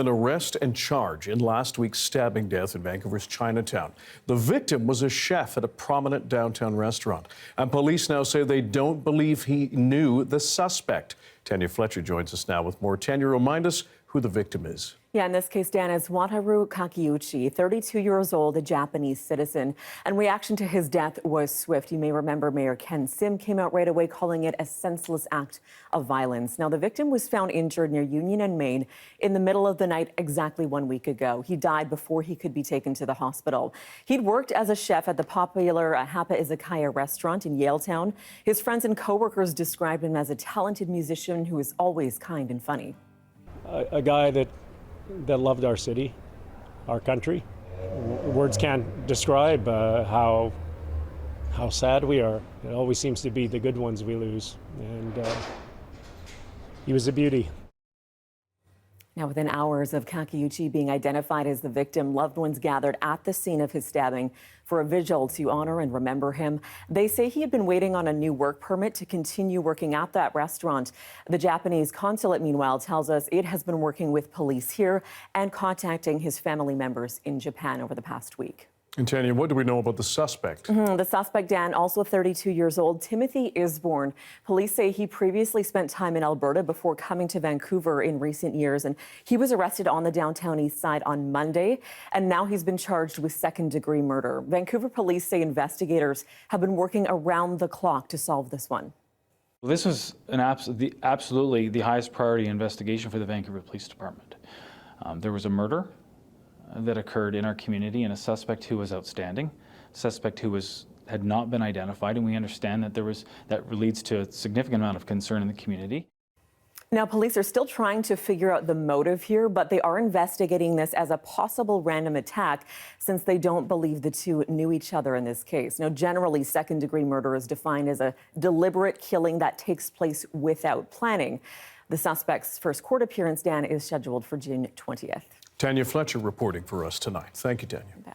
An arrest and charge in last week's stabbing death in Vancouver's Chinatown. The victim was a chef at a prominent downtown restaurant, and police now say they don't believe he knew the suspect. Tanya Fletcher joins us now with more. Tanya, remind us who the victim is. Yeah, in this case, Dan, is Wataru Kakiuchi, 32 years old, a Japanese citizen. And reaction to his death was swift. You may remember Mayor Ken Sim came out right away calling it a senseless act of violence. Now, the victim was found injured near Union and Main in the middle of the night exactly 1 week ago. He died before he could be taken to the hospital. He'd worked as a chef at the popular Hapa Izakaya restaurant in Yaletown. His friends and coworkers described him as a talented musician who is always kind and funny. A guy that loved our city, our country. Words can't describe how sad we are. It always seems to be the good ones we lose, and he was a beauty. Now, within hours of Kakiuchi being identified as the victim, loved ones gathered at the scene of his stabbing for a vigil to honor and remember him. They say he had been waiting on a new work permit to continue working at that restaurant. The Japanese consulate, meanwhile, tells us it has been working with police here and contacting his family members in Japan over the past week. And Tanya, what do we know about the suspect? The suspect, Dan, also 32 years old, Timothy Isborn. Police say he previously spent time in Alberta before coming to Vancouver in recent years, and he was arrested on the downtown east side on Monday, and now he's been charged with second-degree murder. Vancouver police say investigators have been working around the clock to solve this one. This was absolutely the highest priority investigation for the Vancouver Police Department. There was a murder that occurred in our community, and a suspect who was outstanding, suspect who had not been identified, and we understand that that leads to a significant amount of concern in the community. Now, police are still trying to figure out the motive here, but they are investigating this as a possible random attack since they don't believe the two knew each other in this case. Now, generally, second-degree murder is defined as a deliberate killing that takes place without planning. The suspect's first court appearance, Dan, is scheduled for June 20th. Tanya Fletcher reporting for us tonight. Thank you, Tanya.